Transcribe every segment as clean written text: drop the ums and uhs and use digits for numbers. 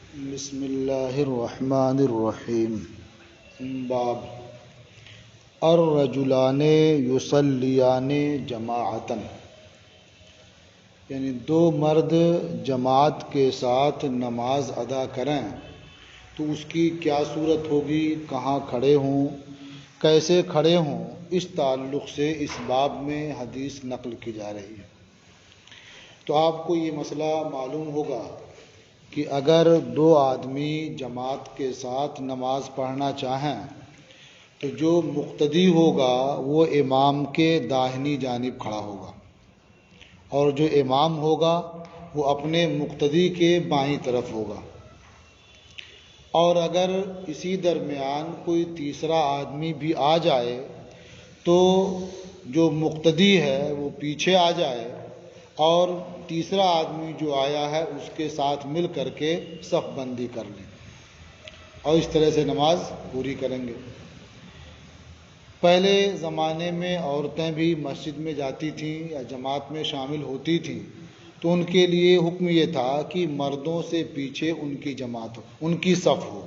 بسم اللہ الرحمن الرحیم۔ باب الرجلان یصلیان جماعتاً، یعنی دو مرد جماعت کے ساتھ نماز ادا کریں تو اس کی کیا صورت ہوگی، کہاں کھڑے ہوں، کیسے کھڑے ہوں، اس تعلق سے اس باب میں حدیث نقل کی جا رہی ہے۔ تو آپ کو یہ مسئلہ معلوم ہوگا کہ اگر دو آدمی جماعت کے ساتھ نماز پڑھنا چاہیں تو جو مقتدی ہوگا وہ امام کے داہنی جانب کھڑا ہوگا، اور جو امام ہوگا وہ اپنے مقتدی کے بائیں طرف ہوگا، اور اگر اسی درمیان کوئی تیسرا آدمی بھی آ جائے تو جو مقتدی ہے وہ پیچھے آ جائے اور تیسرا آدمی جو آیا ہے اس کے ساتھ مل کر کے صف بندی کر لیں، اور اس طرح سے نماز پوری کریں گے۔ پہلے زمانے میں عورتیں بھی مسجد میں جاتی تھیں یا جماعت میں شامل ہوتی تھیں تو ان کے لیے حکم یہ تھا کہ مردوں سے پیچھے ان کی جماعت ہو، ان کی صف ہو۔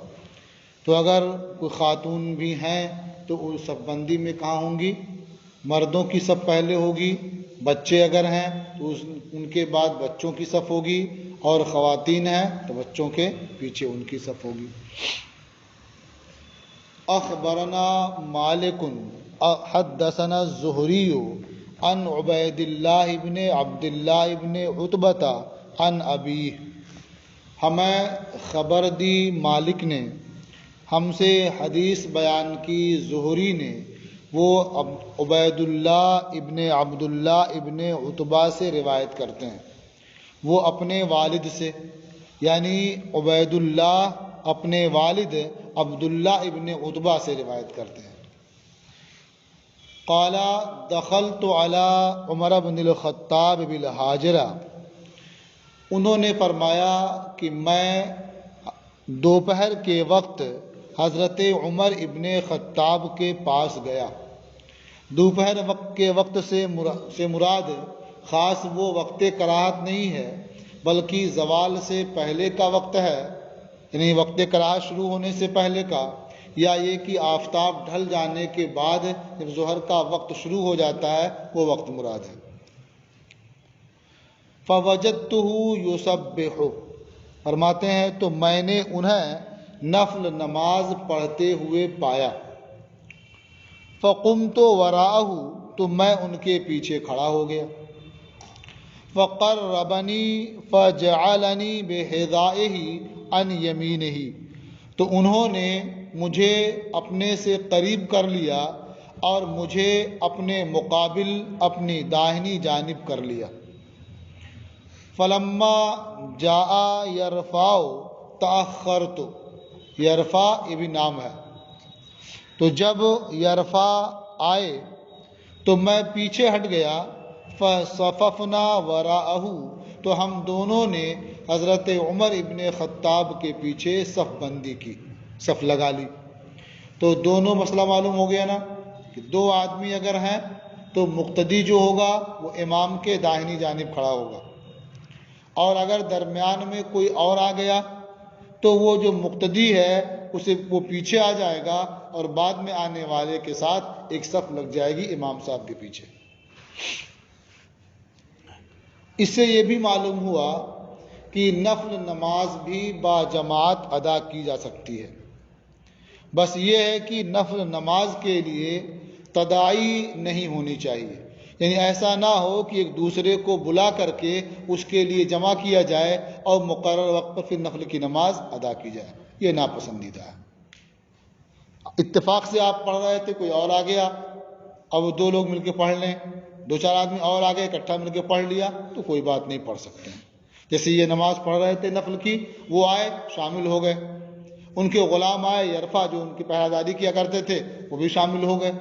تو اگر کوئی خاتون بھی ہیں تو وہ صف بندی میں کہاں ہوں گی؟ مردوں کی صف پہلے ہوگی، بچے اگر ہیں تو ان کے بعد بچوں کی صف ہوگی، اور خواتین ہیں تو بچوں کے پیچھے ان کی صف ہوگی۔ اخبرنا مالک حدثنا الزہری عن عبید اللہ ابن عبد اللہ ابن عتبہ عن ابیہ، ہمیں خبر دی مالک نے، ہم سے حدیث بیان کی زہری نے، وہ عبید اللہ ابن عبد اللہ ابن عتبہ سے روایت کرتے ہیں، وہ اپنے والد سے، یعنی عبید اللہ اپنے والد عبداللہ ابن عتبہ سے روایت کرتے ہیں۔ قال دخلت علی عمر بن الخطاب بالحاجرہ، انہوں نے فرمایا کہ میں دوپہر کے وقت حضرت عمر ابن خطاب کے پاس گیا۔ دوپہر وقت کے وقت سے مراد خاص وہ وقت کراہت نہیں ہے، بلکہ زوال سے پہلے کا وقت ہے، یعنی وقت کراہت شروع ہونے سے پہلے کا، یا یہ کہ آفتاب ڈھل جانے کے بعد جب ظہر کا وقت شروع ہو جاتا ہے وہ وقت مراد ہے۔ فوجدتہ یسبح، فرماتے ہیں تو میں نے انہیں نفل نماز پڑھتے ہوئے پایا۔ فقمت وراءہ، تو میں ان کے پیچھے کھڑا ہو گیا۔ فقربنی فجعلنی بحذائہ عن یمینہ، تو انہوں نے مجھے اپنے سے قریب کر لیا اور مجھے اپنے مقابل اپنی داہنی جانب کر لیا۔ فلما جاء یرفع تأخرت، یرفع یہ بھی نام ہے، تو جب یرفع آئے تو میں پیچھے ہٹ گیا۔ فصففنا وراءہ، تو ہم دونوں نے حضرت عمر ابن خطاب کے پیچھے صف بندی کی، صف لگا لی۔ تو دونوں مسئلہ معلوم ہو گیا نا کہ دو آدمی اگر ہیں تو مقتدی جو ہوگا وہ امام کے داہنی جانب کھڑا ہوگا، اور اگر درمیان میں کوئی اور آ گیا تو وہ جو مقتدی ہے اسے وہ پیچھے آ جائے گا اور بعد میں آنے والے کے ساتھ ایک صف لگ جائے گی امام صاحب کے پیچھے۔ اس سے یہ بھی معلوم ہوا کہ نفل نماز بھی با جماعت ادا کی جا سکتی ہے، بس یہ ہے کہ نفل نماز کے لیے تداعی نہیں ہونی چاہیے، یعنی ایسا نہ ہو کہ ایک دوسرے کو بلا کر کے اس کے لیے جمع کیا جائے اور مقرر وقت پر پھر نفل کی نماز ادا کی جائے، یہ ناپسندیدہ ہے۔ اتفاق سے آپ پڑھ رہے تھے، کوئی اور آ گیا، اب دو لوگ مل کے پڑھ لیں، دو چار آدمی اور آ گئے اکٹھا مل کے پڑھ لیا تو کوئی بات نہیں، پڑھ سکتے ہیں۔ جیسے یہ نماز پڑھ رہے تھے نفل کی، وہ آئے شامل ہو گئے، ان کے غلام آئے یرفع جو ان کی پہرہ داری کیا کرتے تھے وہ بھی شامل ہو گئے،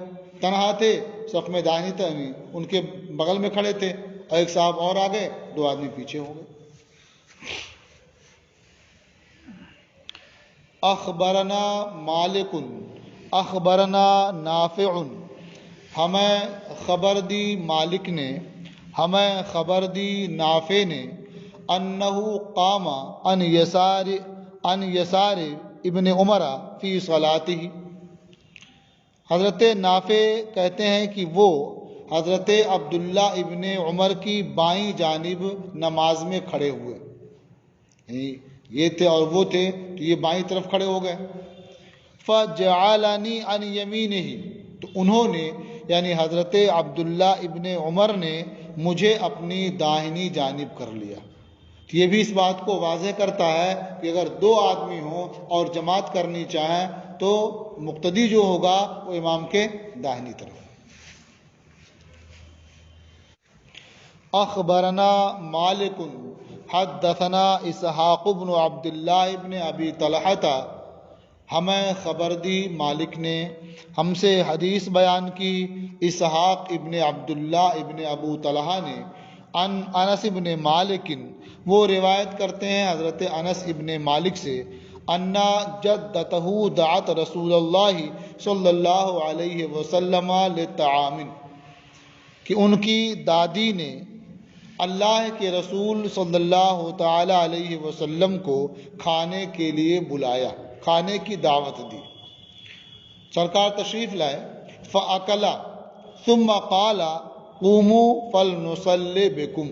تنہا تھے صف میں داہنی ان کے بغل میں کھڑے تھے، اور ایک صاحب اور آ گئے، دو آدمی پیچھے ہو گئے۔ اخبرنا مالک اخبرنا نافع، ہمیں خبر دی مالک نے، ہمیں خبر دی نافع نے، انہ قام عن یسار عن یسار ابن عمر فی صلاتہ، حضرت نافع کہتے ہیں کہ وہ حضرت عبداللہ ابن عمر کی بائیں جانب نماز میں کھڑے ہوئے، یعنی یہ تھے اور وہ تھے تو یہ بائیں طرف کھڑے ہو گئے۔ فجعلنی عن یمینہ، تو انہوں نے یعنی حضرت عبداللہ ابن عمر نے مجھے اپنی داہنی جانب کر لیا۔ تو یہ بھی اس بات کو واضح کرتا ہے کہ اگر دو آدمی ہوں اور جماعت کرنی چاہیں تو مقتدی جو ہوگا وہ امام کے داہنی طرف۔ اخبرنا مالک حدثنا اسحاق بن عبداللہ ابن ابی طلحہ، ہمیں خبر دی مالک نے، ہم سے حدیث بیان کی اسحاق ابن عبداللہ ابن ابو طلحہ نے، ان انس ابن مالک، وہ روایت کرتے ہیں حضرت انس ابن مالک سے، انا جدتہ دعت رسول اللہ صلی اللہ علیہ وسلم لطعام، کہ ان کی دادی نے اللہ کے رسول صلی اللہ تعالی علیہ وسلم کو کھانے کے لیے بلایا، کھانے کی دعوت دی۔ سرکار تشریف لائے، فَأَكَلَ ثُمَّ قَالَ قُومُوا فَلْنُصَلِّ بِكُمْ،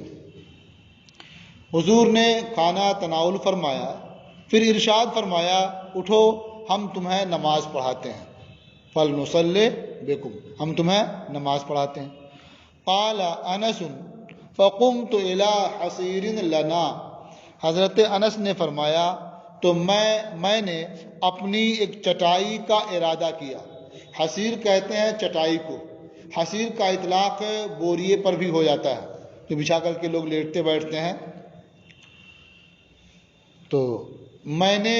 حضور نے کھانا تناول فرمایا، پھر ارشاد فرمایا اٹھو ہم تمہیں نماز پڑھاتے ہیں، فَلْنُصَلِّ بِكُمْ، ہم تمہیں نماز پڑھاتے ہیں۔ قال انس فقمت الى حصیر لنا، حضرت انس نے فرمایا تو میں نے اپنی ایک چٹائی کا ارادہ کیا۔ حصیر کہتے ہیں چٹائی کو، حصیر کا اطلاق بوریے پر بھی ہو جاتا ہے جو بچھا کر کے لوگ لیٹتے بیٹھتے ہیں۔ تو میں نے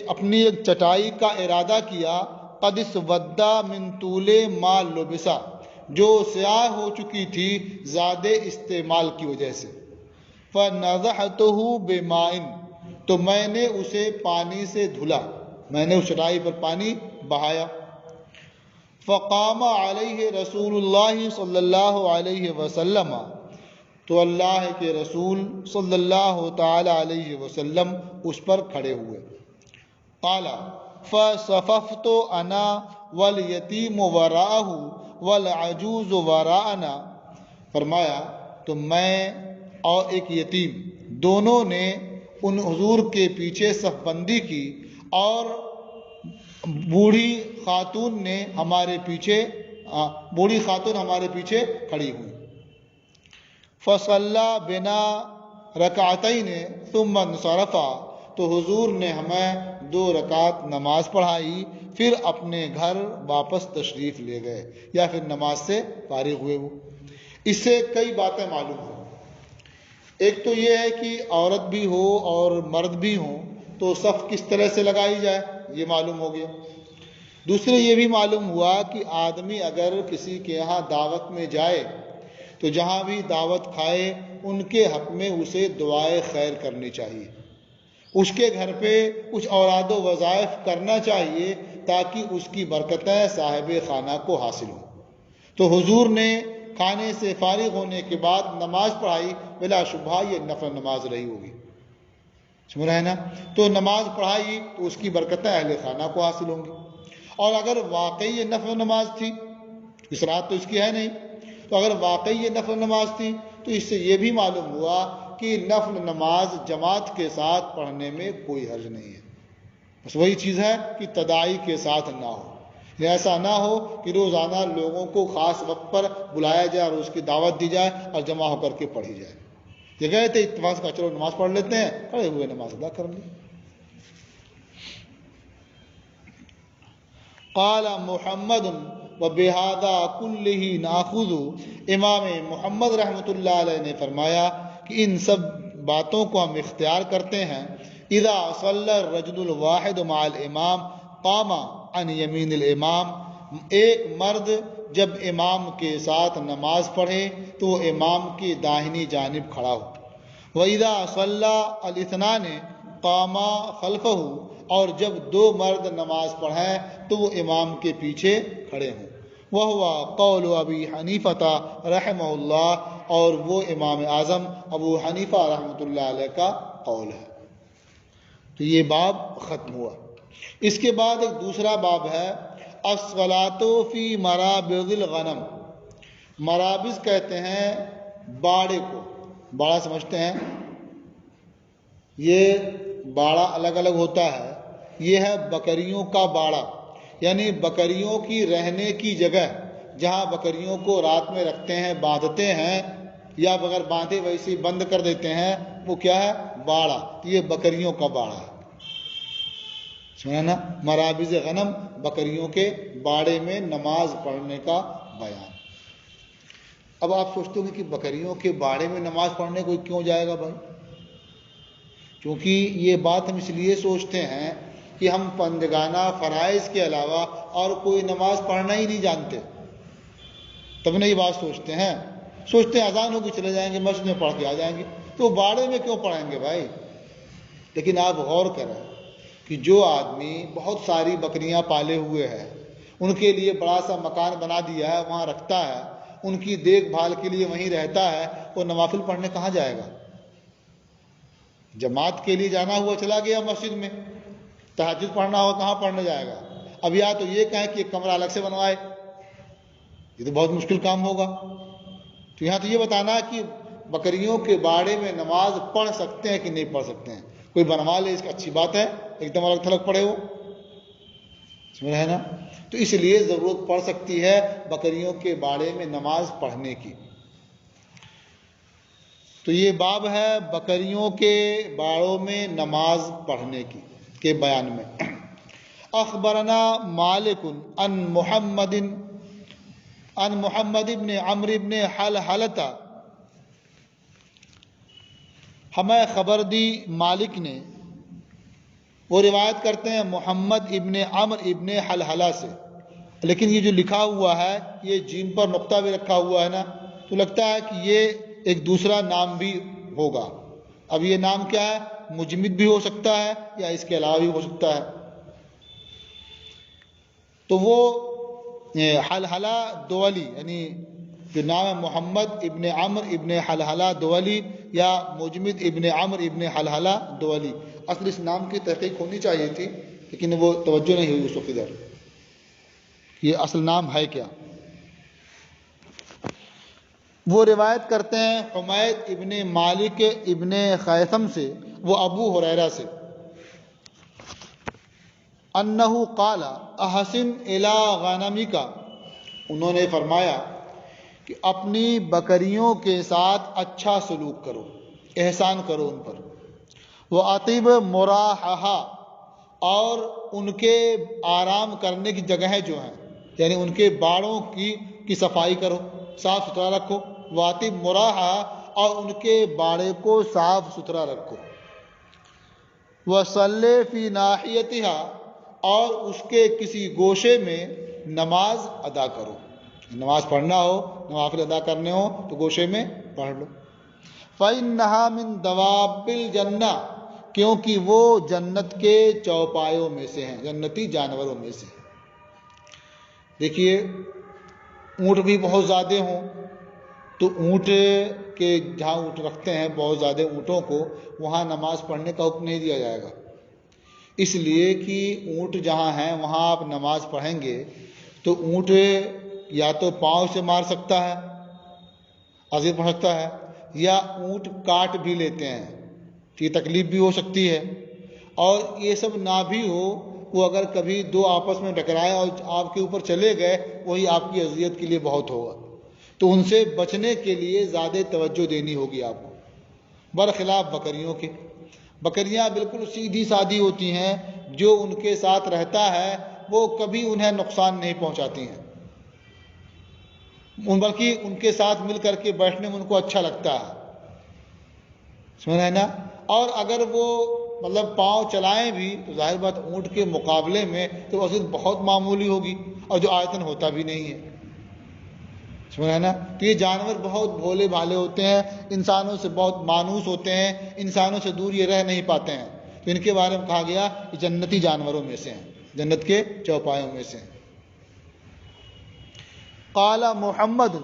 اپنی ایک چٹائی کا ارادہ کیا، قد اسود من طول ما لبسا، جو سیاہ ہو چکی تھی زیادہ استعمال کی وجہ سے۔ فَنَضَحْتُهُ بِمَاءٍ، تو میں نے اسے پانی سے دھلا، میں نے اس چٹائی پر پانی بہایا۔ فَقَامَ عَلَيْهِ رسول اللہ صلی اللہ علیہ وسلم، تو اللہ کے رسول صلی اللہ تعالی علیہ وسلم اس پر کھڑے ہوئے۔ قال فصففت انا والیتیم وراءہ والعجوز وراءنا، فرمایا تو میں اور ایک یتیم دونوں نے ان حضور کے پیچھے صف بندی کی، اور بوڑھی خاتون ہمارے پیچھے کھڑی ہوئی۔ فصلی بنا رکعتین ثم انصرف، تو حضور نے ہمیں 2 رکعت نماز پڑھائی، پھر اپنے گھر واپس تشریف لے گئے، یا پھر نماز سے فارغ ہوئے۔ وہ اس سے کئی باتیں معلوم ہیں۔ ایک تو یہ ہے کہ عورت بھی ہو اور مرد بھی ہوں تو صف کس طرح سے لگائی جائے، یہ معلوم ہو گیا۔ دوسرے یہ بھی معلوم ہوا کہ آدمی اگر کسی کے یہاں دعوت میں جائے تو جہاں بھی دعوت کھائے ان کے حق میں اسے دعائے خیر کرنی چاہیے، اس کے گھر پہ کچھ اوراد و وظائف کرنا چاہیے تاکہ اس کی برکتیں صاحب خانہ کو حاصل ہوں۔ تو حضور نے کھانے سے فارغ ہونے کے بعد نماز پڑھائی، بلا شبہ یہ نفل نماز رہی ہوگی، سمجھ رہے ہیں نا؟ تو نماز پڑھائی تو اس کی برکتیں اہل خانہ کو حاصل ہوں گی۔ اور اگر واقعی یہ نفل نماز تھی، اس رات تو اس کی ہے نہیں، تو اگر واقعی یہ نفل نماز تھی تو اس سے یہ بھی معلوم ہوا کہ نفل نماز جماعت کے ساتھ پڑھنے میں کوئی حرج نہیں ہے۔ بس وہی چیز ہے کہ تداعی کے ساتھ نہ ہو، ایسا نہ ہو کہ روزانہ لوگوں کو خاص وقت پر بلایا جائے اور اس کی دعوت دی جائے اور جمع ہو کر کے پڑھی جائے۔ یہ گئے تھے اتفاق کا چلو نماز پڑھ لیتے ہیں، کھڑے ہوئے نماز ادا کر لی۔ قال محمد وبہذا کلہ ناخذ، امام محمد رحمۃ اللہ علیہ نے فرمایا کہ ان سب باتوں کو ہم اختیار کرتے ہیں۔ اذا صلی الرجل الواحد مع الامام قام عن یمین الامام، ایک مرد جب امام کے ساتھ نماز پڑھے تو وہ امام کی داہنی جانب کھڑا ہو۔ وَإِذَا صَلَّى الْإِثْنَانِ قَامَا خَلْفَهُ، اور جب 2 مرد نماز پڑھیں تو وہ امام کے پیچھے کھڑے ہوں۔ وَهُوَ قَوْلُ أَبِي حَنِيفَةَ رَحِمَهُ اللَّهُ، اور وہ امام اعظم ابو حنیفہ رحمۃ اللہ علیہ کا قول ہے۔ تو یہ باب ختم ہوا۔ اس کے بعد ایک دوسرا باب ہے الصلاۃ فی مرابض الغنم۔ مرابض کہتے ہیں باڑے کو، باڑا سمجھتے ہیں، یہ باڑا الگ الگ ہوتا ہے۔ یہ ہے بکریوں کا باڑا، یعنی بکریوں کی رہنے کی جگہ، جہاں بکریوں کو رات میں رکھتے ہیں، باندھتے ہیں، یا بغیر باندھے ویسے ہی بند کر دیتے ہیں، وہ کیا ہے؟ باڑا۔ یہ بکریوں کا باڑا ہے، سنا نا؟ مرابض غنم، بکریوں کے باڑے میں نماز پڑھنے کا بیان۔ اب آپ سوچتے ہوں گے کہ بکریوں کے باڑے میں نماز پڑھنے کوئی کیوں جائے گا بھائی؟ کیونکہ یہ بات ہم اس لیے سوچتے ہیں کہ ہم پنجگانہ فرائض کے علاوہ اور کوئی نماز پڑھنا ہی نہیں جانتے، تب نہ یہ بات سوچتے ہیں۔ سوچتے ہیں اذان ہو کے چلے جائیں گے، مسجد میں پڑھ کے آ جائیں گے، تو باڑے میں کیوں پڑھیں گے بھائی؟ لیکن آپ غور کریں کہ جو آدمی بہت ساری بکریاں پالے ہوئے ہیں، ان کے لیے بڑا سا مکان بنا دیا ہے، وہاں رکھتا ہے، ان کی دیکھ بھال کے لیے وہیں رہتا ہے، وہ نوافل پڑھنے کہاں جائے گا؟ جماعت کے لیے جانا ہوا چلا گیا مسجد میں، تہجد پڑھنا ہوا کہاں پڑھنے جائے گا؟ اب یا تو یہ کہیں کہ ایک کمرہ الگ سے بنوائے، یہ تو بہت مشکل کام ہوگا۔ تو یہاں تو یہ بتانا ہے کہ بکریوں کے باڑے میں نماز پڑھ سکتے ہیں کہ نہیں پڑھ سکتے ہیں، کوئی بنوا لے اس کی اچھی بات ہے، ایک دم الگ تھلگ پڑے ہو، سمجھ رہے ہیں نا؟ تو اس لیے ضرورت پڑ سکتی ہے بکریوں کے باڑے میں نماز پڑھنے کی۔ تو یہ باب ہے بکریوں کے باڑوں میں نماز پڑھنے کی کے بیان میں۔ اخبرنا مالک عن محمد بن عمرو بن حلحلہ، ہمیں خبر دی مالک نے، وہ روایت کرتے ہیں محمد ابن عمرو ابن حلحلہ سے، لیکن یہ جو لکھا ہوا ہے یہ جیم پر نقطہ بھی رکھا ہوا ہے نا، تو لگتا ہے کہ یہ ایک دوسرا نام بھی ہوگا۔ اب یہ نام کیا ہے؟ مجمد بھی ہو سکتا ہے یا اس کے علاوہ بھی ہو سکتا ہے۔ تو وہ حلحلہ دولی، یعنی جو نام ہے محمد ابن عمرو ابن حلحلہ دولی یا مجمد ابن عمرو ابن حلحلہ دولی، اصل اس نام کی تحقیق ہونی چاہیے تھی، لیکن وہ توجہ نہیں ہوئی اس وقت ادھر، یہ اصل نام ہے کیا۔ وہ روایت کرتے ہیں حمید ابن مالک ابن خیثم سے، وہ ابو ہریرہ سے، انہو قال احسن الی غنمک، انہوں نے فرمایا کہ اپنی بکریوں کے ساتھ اچھا سلوک کرو، احسان کرو ان پر، وَأَطِبْ مُرَاحَہَا، اور ان کے آرام کرنے کی جگہیں جو ہیں، یعنی ان کے باڑوں کی صفائی کرو، صاف ستھرا رکھو، وَأَطِبْ مُرَاحَہَا، اور ان کے باڑے کو صاف ستھرا رکھو، وَصَلِّ فِي نَاحِيَتِهَا، اور اس کے کسی گوشے میں نماز ادا کرو، نماز پڑھنا ہو، نوافل ادا کرنے ہو تو گوشے میں پڑھ لو۔ فَإِنَّهَا مِن دَوَابِّ الْجَنَّةِ، کیونکہ وہ جنت کے چوپایوں میں سے ہیں، جنتی جانوروں میں سے۔ دیکھیے اونٹ بھی بہت زیادہ ہوں تو اونٹ کے جہاں اونٹ رکھتے ہیں بہت زیادہ اونٹوں کو، وہاں نماز پڑھنے کا حکم نہیں دیا جائے گا، اس لیے کہ اونٹ جہاں ہیں وہاں آپ نماز پڑھیں گے تو اونٹ یا تو پاؤں سے مار سکتا ہے، اذیت پہنچ سکتا ہے، یا اونٹ کاٹ بھی لیتے ہیں، یہ تکلیف بھی ہو سکتی ہے، اور یہ سب نہ بھی ہو، وہ اگر کبھی دو آپس میں ٹکرائے اور آپ کے اوپر چلے گئے، وہی آپ کی اذیت کے لیے بہت ہوگا، تو ان سے بچنے کے لیے زیادہ توجہ دینی ہوگی آپ کو، برخلاف بکریوں کے۔ بکریاں بالکل سیدھی سادھی ہوتی ہیں، جو ان کے ساتھ رہتا ہے وہ کبھی انہیں نقصان نہیں پہنچاتی ہیں، بلکہ ان کے ساتھ مل کر کے بیٹھنے میں ان کو اچھا لگتا ہے، سمجھ رہے ہیں نا؟ اور اگر وہ پاؤں چلائیں بھی تو ظاہر بات اونٹ کے مقابلے میں تو وزن بہت معمولی ہوگی، اور جو آیتن ہوتا بھی نہیں ہے، سمجھ رہے ہیں نا؟ تو یہ جانور بہت بھولے بھالے ہوتے ہیں، انسانوں سے بہت مانوس ہوتے ہیں، انسانوں سے دور یہ رہ نہیں پاتے ہیں، تو ان کے بارے میں کہا گیا کہ جنتی جانوروں میں سے ہیں، جنت کے چوپایوں میں سے ہیں۔ قال محمد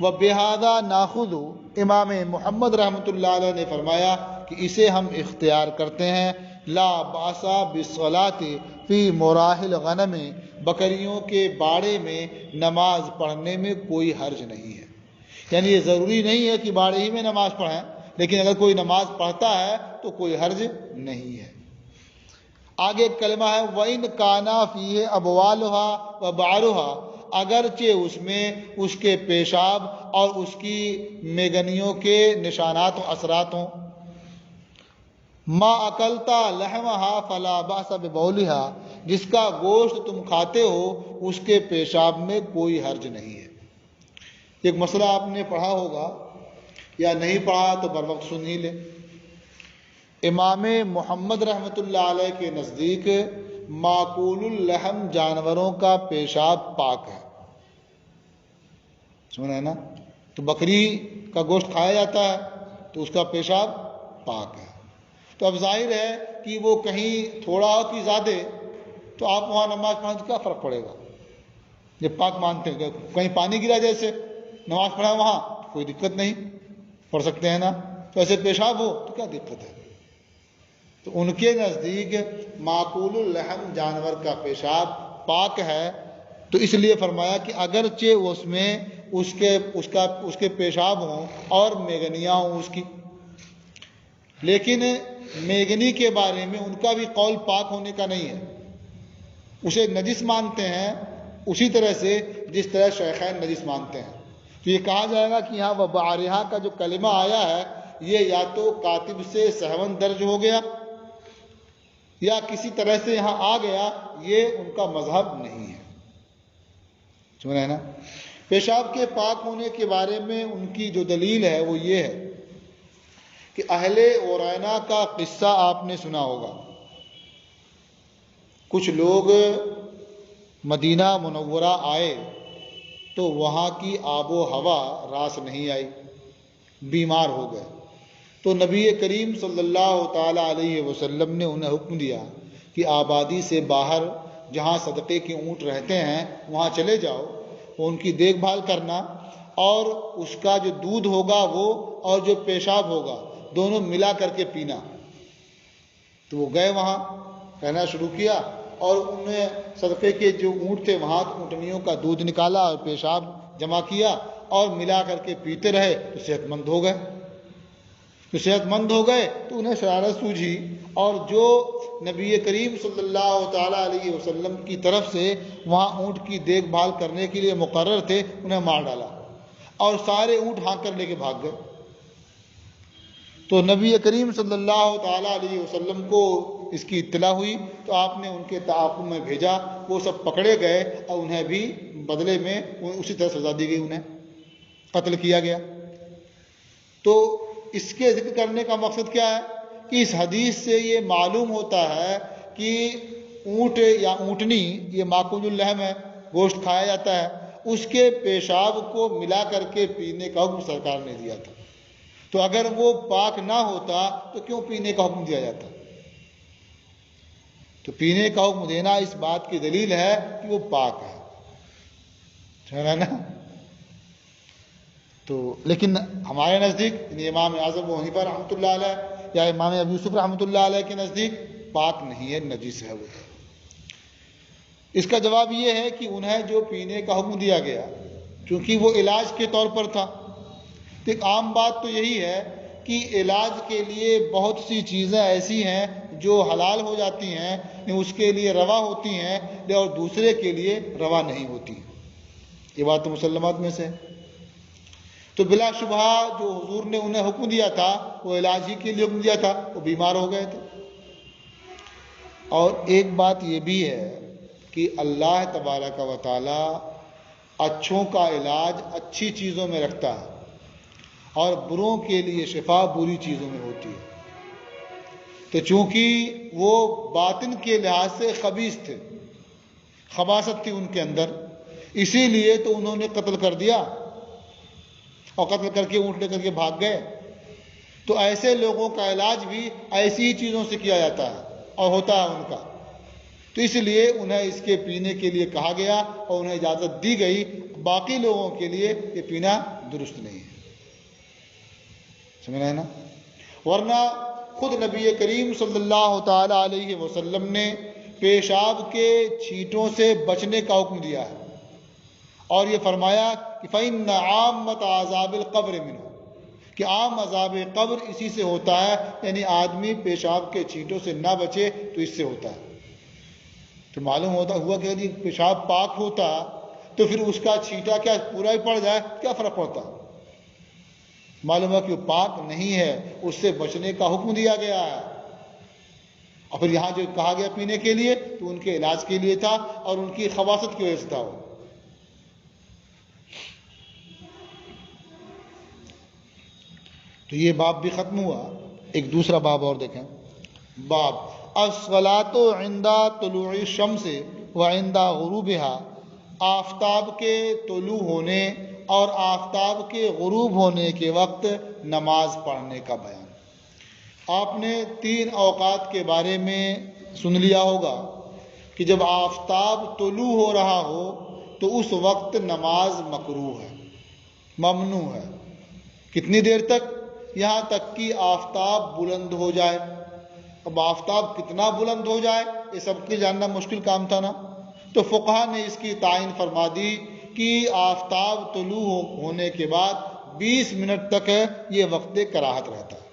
وبہذا ناخذ، امام محمد رحمۃ اللہ علیہ نے فرمایا کہ اسے ہم اختیار کرتے ہیں، لا باسا بالصلاۃ فی مراحل غنم، بکریوں کے باڑے میں نماز پڑھنے میں کوئی حرج نہیں ہے. یعنی یہ ضروری نہیں ہے کہ باڑے ہی میں نماز پڑھیں، لیکن اگر کوئی نماز پڑھتا ہے تو کوئی حرج نہیں ہے. آگے ایک کلمہ ہے وَإِنْ كَانَ فِيهِ أَبْوَالُهَا وَبَعْرُهَا، اگرچہ اس میں اس کے پیشاب اور اس کی میگنیوں کے نشانات و اثرات ہوں. ما اکلتا لحمها فلا باس ببولها، جس کا گوشت تم کھاتے ہو اس کے پیشاب میں کوئی حرج نہیں ہے. ایک مسئلہ آپ نے پڑھا ہوگا یا نہیں پڑھا تو بر وقت سن ہی لیں. امام محمد رحمۃ اللہ علیہ کے نزدیک معقول اللحم جانوروں کا پیشاب پاک ہے. سنا ہے نا؟ تو بکری کا گوشت کھایا جاتا ہے تو اس کا پیشاب پاک ہے. تو اب ظاہر ہے کہ وہ کہیں تھوڑا ہو کہ زیادہ، تو آپ وہاں نماز پڑھیں تو کیا فرق پڑے گا جب پاک مانتے ہیں. کہیں پانی گرا جیسے نماز پڑھیں وہاں کوئی دقت نہیں، پڑھ سکتے ہیں نا. تو ایسے پیشاب ہو تو کیا دقت ہے. تو ان کے نزدیک معقول اللحم جانور کا پیشاب پاک ہے. تو اس لیے فرمایا کہ اگرچہ اس میں اس کے پیشاب ہوں اور میگنیاں ہوں اس کی، لیکن میگنی کے بارے میں ان کا بھی قول پاک ہونے کا نہیں ہے. اسے نجس مانتے ہیں اسی طرح سے جس طرح شیخین نجس مانتے ہیں. تو یہ کہا جائے گا کہ یہاں وبعرہا کا جو کلمہ آیا ہے یہ یا تو کاتب سے سہون درج ہو گیا یا کسی طرح سے یہاں آ گیا، یہ ان کا مذہب نہیں ہے. سن رہے ہیں نا؟ پیشاب کے پاک ہونے کے بارے میں ان کی جو دلیل ہے وہ یہ ہے کہ اہل اورینا کا قصہ آپ نے سنا ہوگا. کچھ لوگ مدینہ منورہ آئے تو وہاں کی آب و ہوا راس نہیں آئی، بیمار ہو گئے. تو نبی کریم صلی اللہ تعالیٰ علیہ وسلم نے انہیں حکم دیا کہ آبادی سے باہر جہاں صدقے کے اونٹ رہتے ہیں وہاں چلے جاؤ، ان کی دیکھ بھال کرنا، اور اس کا جو دودھ ہوگا وہ اور جو پیشاب ہوگا دونوں ملا کر کے پینا. تو وہ گئے وہاں کہنا شروع کیا اور انہیں صدقے کے جو اونٹ تھے وہاں اونٹنیوں کا دودھ نکالا اور پیشاب جمع کیا اور ملا کر کے پیتے رہے تو صحت مند ہو گئے. تو صحت مند ہو گئے تو انہیں شرارت سوجھی اور جو نبی کریم صلی اللہ تعالیٰ علیہ وسلم کی طرف سے وہاں اونٹ کی دیکھ بھال کرنے کے لیے مقرر تھے انہیں مار ڈالا اور سارے اونٹ ہانک کر لے کے بھاگ گئے. تو نبی کریم صلی اللہ تعالیٰ علیہ وسلم کو اس کی اطلاع ہوئی تو آپ نے ان کے تعاقب میں بھیجا، وہ سب پکڑے گئے اور انہیں بھی بدلے میں اسی طرح سزا دی گئی، انہیں قتل کیا گیا. تو اس کے ذکر کرنے کا مقصد کیا ہے کہ اس حدیث سے یہ معلوم ہوتا ہے کہ اونٹ یا اونٹنی یہ معقول اللحم ہے، گوشت کھایا جاتا ہے، اس کے پیشاب کو ملا کر کے پینے کا حکم سرکار نے دیا تھا. تو اگر وہ پاک نہ ہوتا تو کیوں پینے کا حکم دیا جاتا؟ تو پینے کا حکم دینا اس بات کی دلیل ہے کہ وہ پاک ہے نا. تو لیکن ہمارے نزدیک امام اعظم ابو حنیفہ رحمۃ اللہ علیہ یا امام ابو یوسف رحمۃ اللہ علیہ کے نزدیک پاک نہیں ہے، نجس ہے وہ. اس کا جواب یہ ہے کہ انہیں جو پینے کا حکم دیا گیا کیونکہ وہ علاج کے طور پر تھا. تو ایک عام بات تو یہی ہے کہ علاج کے لیے بہت سی چیزیں ایسی ہیں جو حلال ہو جاتی ہیں، اس کے لیے روا ہوتی ہیں اور دوسرے کے لیے روا نہیں ہوتی. یہ بات تو مسلمات میں سے ہے. تو بلا شبہ جو حضور نے انہیں حکم دیا تھا وہ علاج ہی کے لیے حکم دیا تھا، وہ بیمار ہو گئے تھے. اور ایک بات یہ بھی ہے کہ اللہ تبارک و تعالی اچھوں کا علاج اچھی چیزوں میں رکھتا ہے اور بروں کے لیے شفا بری چیزوں میں ہوتی ہے. تو چونکہ وہ باطن کے لحاظ سے خبیث تھے، خباثت تھی ان کے اندر، اسی لیے تو انہوں نے قتل کر دیا اور قتل کر کے اونٹ لے کر کے بھاگ گئے. تو ایسے لوگوں کا علاج بھی ایسی ہی چیزوں سے کیا جاتا ہے اور ہوتا ہے ان کا. تو اس لیے انہیں اس کے پینے کے لیے کہا گیا اور انہیں اجازت دی گئی. باقی لوگوں کے لیے یہ پینا درست نہیں ہے. سمجھ رہے ہیں نا؟ ورنہ خود نبی کریم صلی اللہ تعالی علیہ وسلم نے پیشاب کے چھینٹوں سے بچنے کا حکم دیا ہے، اور یہ فرمایا کہ فَإِنَّ عَامَّةَ عَذَابِ الْقَبْرِ مِنْهُ، کہ عام عذاب قبر اسی سے ہوتا ہے، یعنی آدمی پیشاب کے چھینٹوں سے نہ بچے تو اس سے ہوتا ہے۔ تو معلوم ہوا کہ یعنی پیشاب پاک ہوتا تو پھر اس کا چھینٹا کیا پورا ہی پڑ جائے کیا فرق پڑتا؟ معلوم ہوا کہ وہ پاک نہیں ہے، اس سے بچنے کا حکم دیا گیا ہے۔ اور پھر یہاں جو کہا گیا پینے کے لیے تو ان کے علاج کے لیے تھا اور ان کی خباثت کی وجہ سے تھا وہ۔ تو یہ باب بھی ختم ہوا۔ ایک دوسرا باب اور دیکھیں، باب الصلاۃ عند طلوع الشمس وعند غروبها، آفتاب کے طلوع ہونے اور آفتاب کے غروب ہونے کے وقت نماز پڑھنے کا بیان۔ آپ نے 3 اوقات کے بارے میں سن لیا ہوگا کہ جب آفتاب طلوع ہو رہا ہو تو اس وقت نماز مکروہ ہے، ممنوع ہے۔ کتنی دیر تک؟ یہاں تک کہ آفتاب بلند ہو جائے۔ اب آفتاب کتنا بلند ہو جائے یہ سب کے جاننا مشکل کام تھا نا، تو فقہا نے اس کی تعین فرما دی کہ آفتاب طلوع ہونے کے بعد 20 منٹ تک یہ وقت کراہت رہتا ہے،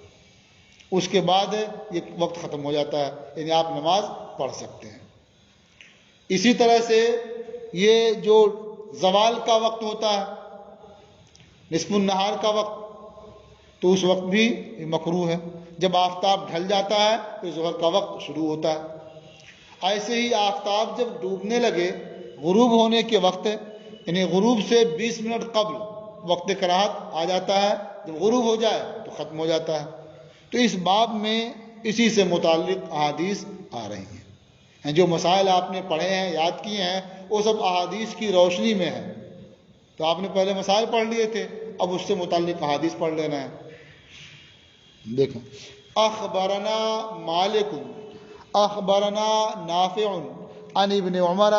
اس کے بعد یہ وقت ختم ہو جاتا ہے، یعنی آپ نماز پڑھ سکتے ہیں۔ اسی طرح سے یہ جو زوال کا وقت ہوتا ہے، نصف النہار کا وقت، تو اس وقت بھی مکروہ ہے۔ جب آفتاب ڈھل جاتا ہے تو ظہر کا وقت شروع ہوتا ہے۔ ایسے ہی آفتاب جب ڈوبنے لگے، غروب ہونے کے وقت، یعنی غروب سے 20 منٹ قبل وقت کراہت آ جاتا ہے، جب غروب ہو جائے تو ختم ہو جاتا ہے۔ تو اس باب میں اسی سے متعلق احادیث آ رہی ہیں۔ جو مسائل آپ نے پڑھے ہیں، یاد کیے ہیں، وہ سب احادیث کی روشنی میں ہے۔ تو آپ نے پہلے مسائل پڑھ لیے تھے، اب اس سے متعلق احادیث پڑھ لینا ہے۔ دیکھیں، اخبرنا مالک اخبرنا نافع عن ابن عمر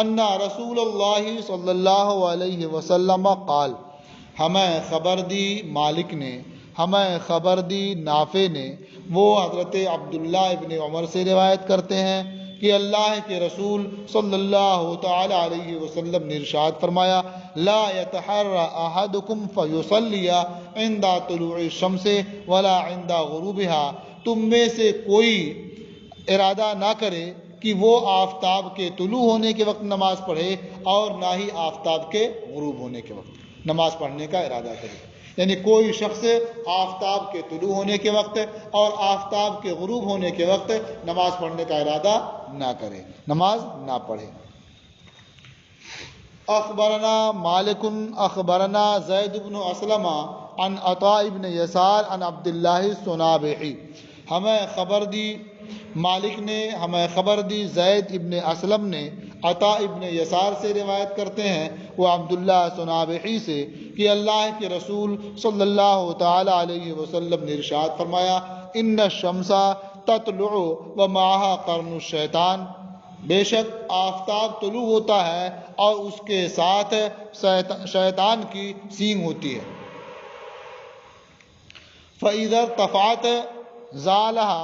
ان رسول اللہ صلی اللہ علیہ وسلم قال، ہمیں خبر دی مالک نے، ہمیں خبر دی نافع نے، وہ حضرت عبداللہ ابن عمر سے روایت کرتے ہیں کہ اللہ کے رسول صلی اللہ تعالی علیہ وسلم نے ارشاد فرمایا، لا يتحرى احدكم فيصلي عند طلوع الشمس ولا عند غروبها، تم میں سے کوئی ارادہ نہ کرے کہ وہ آفتاب کے طلوع ہونے کے وقت نماز پڑھے اور نہ ہی آفتاب کے غروب ہونے کے وقت نماز پڑھنے کا ارادہ کرے۔ یعنی کوئی شخص آفتاب کے طلوع ہونے کے وقت اور آفتاب کے غروب ہونے کے وقت نماز پڑھنے کا ارادہ نہ کرے، نماز نہ پڑھے۔ اخبرنا مالک اخبرنا زید بن اسلم عن عطاء بن یسار عن عبداللہ الصنابحی، ہمیں خبر دی مالک نے، ہمیں خبر دی زید ابن اسلم نے، عطاء ابن یسار سے روایت کرتے ہیں وہ عبداللہ صنابحی سے کہ اللہ کے رسول صلی اللہ تعالی علیہ وسلم نے ارشاد فرمایا، ان الشمس تطلع ومعها قرن الشیطان، بے شک آفتاب طلوع ہوتا ہے اور اس کے ساتھ شیطان کی سینگ ہوتی ہے۔ فَإِذَا ارْتَفَعَتْ زَالَهَا،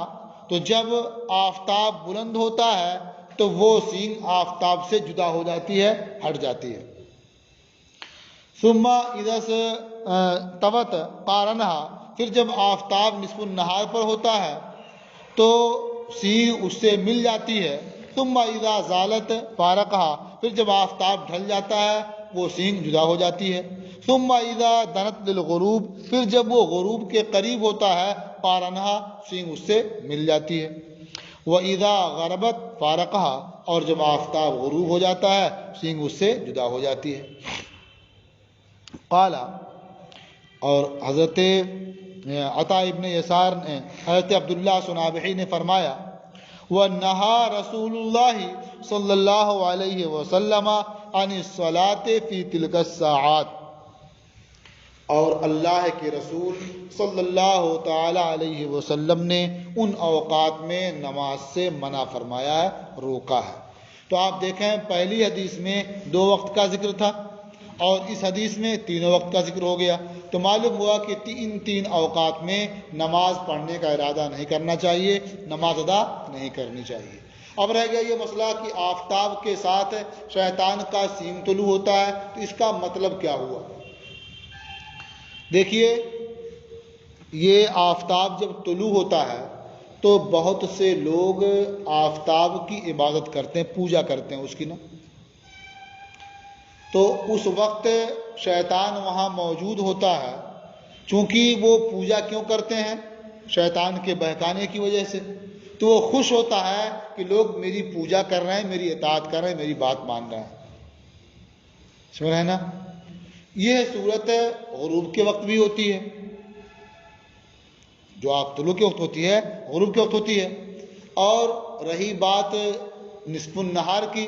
تو جب آفتاب بلند ہوتا ہے تو وہ سینگ آفتاب سے جدا ہو جاتی ہے، ہٹ جاتی ہے۔ ثم اذا طوت قارنها، پھر جب آفتاب نصف النہار پر ہوتا ہے تو سینگ اس سے مل جاتی ہے۔ ثم اذا زالت فارقها، پھر جب آفتاب ڈھل جاتا ہے وہ سینگ جدا ہو جاتی ہے۔ ثم اذا دنت للغروب، پھر جب وہ غروب کے قریب ہوتا ہے قارنها، سینگ اس سے مل جاتی ہے۔ وَإِذَا غَرَبَتْ فَارَقَهَا، اور جب آفتاب غروب ہو جاتا ہے سینگ اس سے جدا ہو جاتی ہے۔ قال، اور حضرت عطاء ابن یسار نے، حضرت عبداللہ صنابحی نے فرمایا، وَنَهَا رسول اللہ صلی اللہ علیہ وسلم عن الصلاة فی تلک الساعات، اور اللہ کے رسول صلی اللہ تعالی علیہ وسلم نے ان اوقات میں نماز سے منع فرمایا ہے، روکا ہے۔ تو آپ دیکھیں پہلی حدیث میں 2 وقت کا ذکر تھا اور اس حدیث میں 3 وقت کا ذکر ہو گیا، تو معلوم ہوا کہ ان 3 اوقات میں نماز پڑھنے کا ارادہ نہیں کرنا چاہیے، نماز ادا نہیں کرنی چاہیے۔ اب رہ گیا یہ مسئلہ کہ آفتاب کے ساتھ شیطان کا سینگ طلوع ہوتا ہے، تو اس کا مطلب کیا ہوا؟ دیکھیے، یہ آفتاب جب طلوع ہوتا ہے تو بہت سے لوگ آفتاب کی عبادت کرتے ہیں، پوجا کرتے ہیں اس کی نا، تو اس وقت شیطان وہاں موجود ہوتا ہے۔ چونکہ وہ پوجا کیوں کرتے ہیں؟ شیطان کے بہکانے کی وجہ سے، تو وہ خوش ہوتا ہے کہ لوگ میری پوجا کر رہے ہیں، میری اطاعت کر رہے ہیں، میری بات مان رہے ہیں۔ سمجھ رہے ہیں نا؟ یہ صورت غروب کے وقت بھی ہوتی ہے، جو آپ طلوع کے وقت ہوتی ہے غروب کے وقت ہوتی ہے۔ اور رہی بات نصف النہار کی،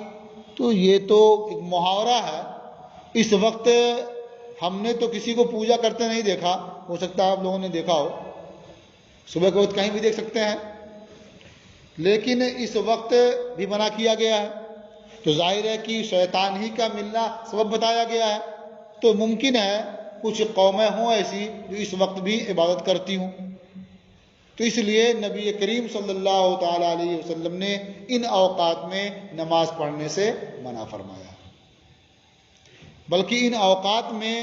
تو یہ تو ایک محاورہ ہے۔ اس وقت ہم نے تو کسی کو پوجا کرتے نہیں دیکھا، ہو سکتا ہے آپ لوگوں نے دیکھا ہو، صبح کے وقت کہیں بھی دیکھ سکتے ہیں، لیکن اس وقت بھی منع کیا گیا ہے۔ تو ظاہر ہے کہ شیطان ہی کا ملنا سبب بتایا گیا ہے، تو ممکن ہے کچھ قومیں ہوں ایسی جو اس وقت بھی عبادت کرتی ہوں، تو اس لیے نبی کریم صلی اللہ تعالیٰ علیہ وسلم نے ان اوقات میں نماز پڑھنے سے منع فرمایا۔ بلکہ ان اوقات میں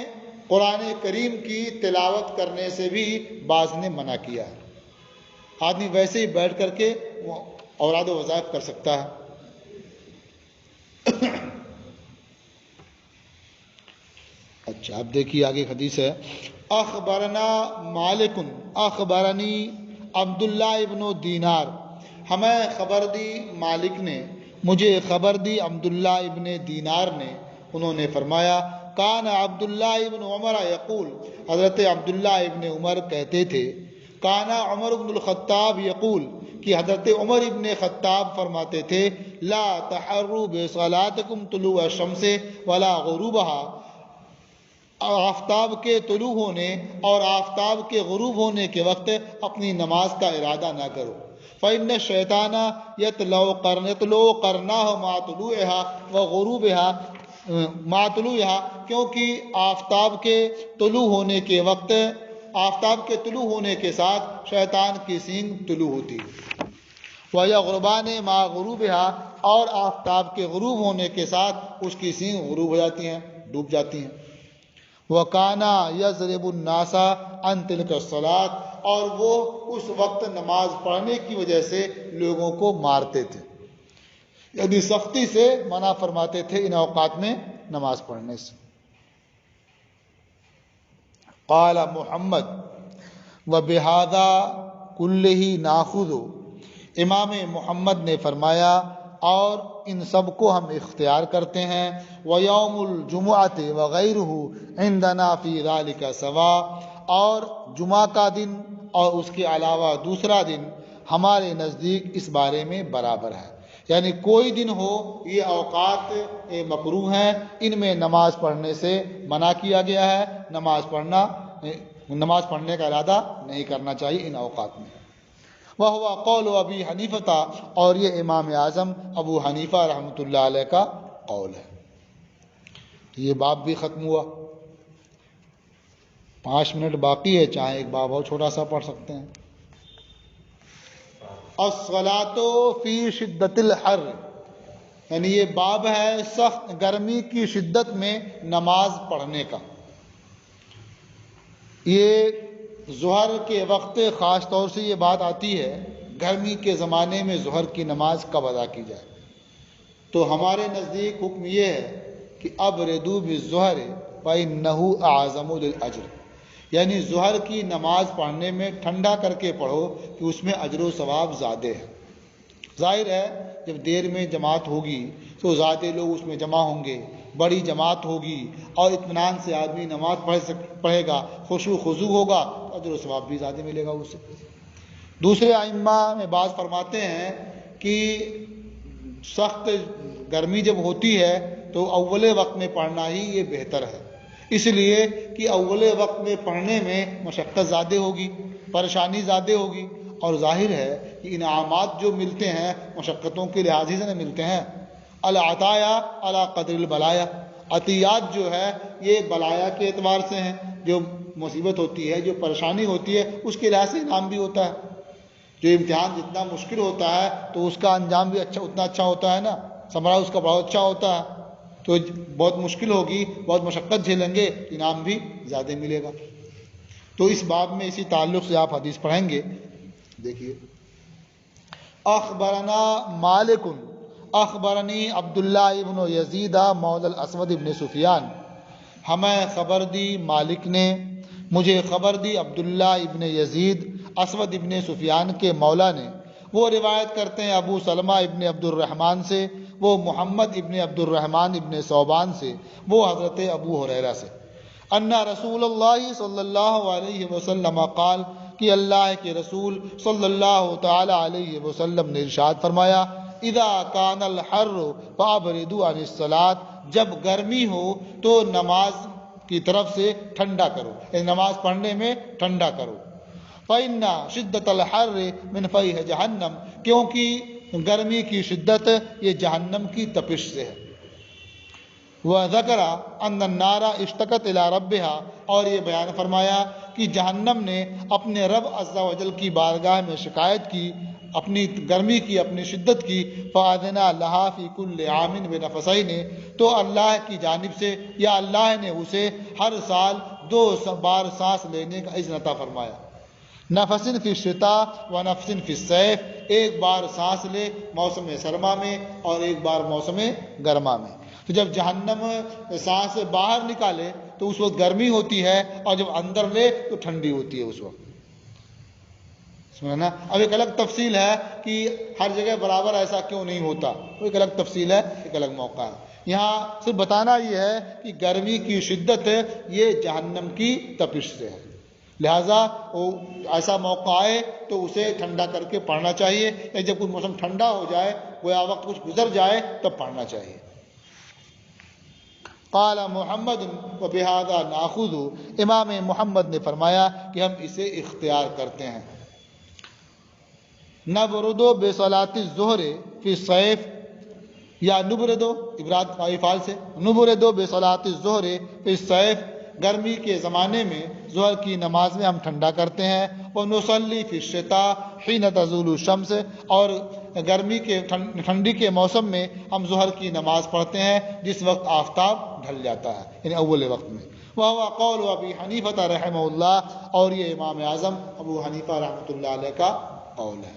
قرآن کریم کی تلاوت کرنے سے بھی بعض نے منع کیا ہے۔ آدمی ویسے ہی بیٹھ کر کے وہ اوراد و وظائف کر سکتا ہے۔ اچھا، اب دیکھیے آگے حدیث ہے، اخبرنا مالک اخبرنی عبداللہ ابن دینار، ہمیں خبر دی مالک نے، مجھے خبر دی عبداللہ ابن دینار نے، انہوں نے فرمایا کان عبداللہ ابن عمر یقول، حضرت عبداللہ ابن عمر کہتے تھے، کانا عمر بن الخطاب یقول، کہ حضرت عمر ابن خطاب فرماتے تھے، لا تحروا بصلاتکم طلوع الشمس ولا غروبها، آفتاب کے طلوع ہونے اور آفتاب کے غروب ہونے کے وقت اپنی نماز کا ارادہ نہ کرو۔ فإن الشیطان یطلع قرناہ مع طلوعها وغروبها مع طلوعها، کیونکہ آفتاب کے طلوع ہونے کے وقت، آفتاب کے طلوع ہونے کے ساتھ شیطان کی سینگ طلوع ہوتی ہے، وَيَغْرُبَانِ مَعَ غُرُوبِهَا، اور آفتاب کے غروب ہونے کے ساتھ اس کی سینگ غروب ہو جاتی ہیں، ڈوب جاتی ہیں۔ وَكَانَ يَضْرِبُ النَّاسَ عَنْ تِلْكَ الصَّلَاةِ، اور وہ اس وقت نماز پڑھنے کی وجہ سے لوگوں کو مارتے تھے، یعنی سختی سے منع فرماتے تھے ان اوقات میں نماز پڑھنے سے۔ قال محمد وبہذا کلہ ناخذ، امام محمد نے فرمایا اور ان سب کو ہم اختیار کرتے ہیں۔ ویوم الجمعۃ وغیرہ عندنا فی ذلک سواء، اور جمعہ کا دن اور اس کے علاوہ دوسرا دن ہمارے نزدیک اس بارے میں برابر ہے، یعنی کوئی دن ہو، یہ اوقات مکروہ ہیں، ان میں نماز پڑھنے سے منع کیا گیا ہے، نماز پڑھنے کا ارادہ نہیں کرنا چاہیے ان اوقات میں۔ وَهُوَ قَوْلُ أَبِي حَنِيفَةَ، اور یہ امام اعظم ابو حنیفہ رحمۃ اللہ علیہ کا قول ہے۔ یہ باب بھی ختم ہوا، 5 منٹ باقی ہے، چاہے ایک باب اور چھوٹا سا پڑھ سکتے ہیں۔ الصلاۃ فی شدت الحر، یعنی یہ باب ہے سخت گرمی کی شدت میں نماز پڑھنے کا۔ یہ ظہر کے وقت خاص طور سے یہ بات آتی ہے، گرمی کے زمانے میں ظہر کی نماز کب ادا کی جائے، تو ہمارے نزدیک حکم یہ ہے کہ ابردوا بالظہر فإنہ اعظم للأجر، یعنی ظہر کی نماز پڑھنے میں ٹھنڈا کر کے پڑھو کہ اس میں اجر و ثواب زیادہ ہے۔ ظاہر ہے جب دیر میں جماعت ہوگی تو زیادہ لوگ اس میں جمع ہوں گے، بڑی جماعت ہوگی اور اطمینان سے آدمی نماز پڑھے گا، خشوع خضوع ہوگا، تو اجر و ثواب بھی زیادہ ملے گا اسے۔ دوسرے ائمہ میں بعض فرماتے ہیں کہ سخت گرمی جب ہوتی ہے تو اول وقت میں پڑھنا ہی یہ بہتر ہے، اس لیے کہ اول وقت میں پڑھنے میں مشقت زیادہ ہوگی، پریشانی زیادہ ہوگی، اور ظاہر ہے کہ انعامات جو ملتے ہیں مشقتوں کے لحاظ سے ملتے ہیں۔ العطایا علی قدر البلایا، عطیات جو ہے یہ بلایا کے اعتبار سے ہیں، جو مصیبت ہوتی ہے، جو پریشانی ہوتی ہے، اس کے لحاظ سے انعام بھی ہوتا ہے۔ جو امتحان جتنا مشکل ہوتا ہے تو اس کا انجام بھی اتنا اچھا ہوتا ہے نا، ثمرہ اس کا بہت اچھا ہوتا ہے۔ تو بہت مشکل ہوگی، بہت مشقت جھیلیں گے، انعام بھی زیادہ ملے گا۔ تو اس باب میں اسی تعلق سے آپ حدیث پڑھیں گے، دیکھیے۔ اخبرنا مالک اخبرنی عبداللہ ابن یزید مولا الاسود ابن سفیان، ہمیں خبر دی مالک نے، مجھے خبر دی عبداللہ ابن یزید اسود ابن سفیان کے مولا نے۔ وہ روایت کرتے ہیں ابو سلمہ ابن عبد الرحمن سے، وہ محمد ابن عبد الرحمن ابن ثوبان سے، وہ حضرت ابو ہریرہ سے، ان رسول اللہ صلی اللہ علیہ وسلم قال، کہ اللہ کے رسول صلی اللہ تعالی علیہ وسلم نے ارشاد فرمایا، اذا کان الحر فابردوا عن الصلاۃ، جب گرمی ہو تو نماز کی طرف سے ٹھنڈا کرو، نماز پڑھنے میں ٹھنڈا کرو۔ فإن شدت الحر من فیح جہنم، کیونکہ گرمی کی شدت یہ جہنم کی تپش سے ہے۔ وذکر ان النار اشتکت الی ربہا، اور یہ بیان فرمایا کہ جہنم نے اپنے رب عز و جل کی بارگاہ میں شکایت کی، اپنی گرمی کی، اپنی شدت کی۔ فأذن لہا فی کل عام بنفسین، تو اللہ کی جانب سے یا اللہ نے اسے ہر سال 2 بار سانس لینے کا اذن عطا فرمایا۔ نفس فی الشتاء و نفس فی الصیف، ایک بار سانس لے موسم سرما میں اور ایک بار موسم گرما میں۔ تو جب جہنم سانس باہر نکالے تو اس وقت گرمی ہوتی ہے، اور جب اندر لے تو ٹھنڈی ہوتی ہے اس وقت، سمجھنا۔ اب ایک الگ تفصیل ہے کہ ہر جگہ برابر ایسا کیوں نہیں ہوتا، وہ ایک الگ تفصیل ہے، ایک الگ موقع ہے۔ یہاں صرف بتانا یہ ہے کہ گرمی کی شدت یہ جہنم کی تپش سے ہے، لہٰذا ایسا موقع آئے تو اسے ٹھنڈا کر کے پڑھنا چاہیے، یا جب کوئی موسم ٹھنڈا ہو جائے، گویا وقت کچھ گزر جائے، تب پڑھنا چاہیے۔ قال محمد وبہذا ناخذ، امام محمد نے فرمایا کہ ہم اسے اختیار کرتے ہیں۔ نبرد بصلاۃ الظہر فی الصیف، یا نبرد عبارت فعال سے، نبرد بصلاۃ الظہر فی الصیف، گرمی کے زمانے میں ظہر کی نماز میں ہم ٹھنڈا کرتے ہیں۔ ونصلی فی الشتاء حین تزول الشمس، اور گرمی کے ٹھنڈی کے موسم میں ہم ظہر کی نماز پڑھتے ہیں جس وقت آفتاب ڈھل جاتا ہے، یعنی اول وقت میں۔ وہو قول ابی حنیفہ رحمہ اللہ، اور یہ امام اعظم ابو حنیفہ رحمۃ اللہ علیہ کا قول ہے۔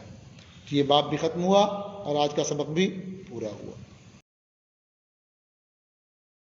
یہ باب بھی ختم ہوا اور آج کا سبق بھی پورا ہوا۔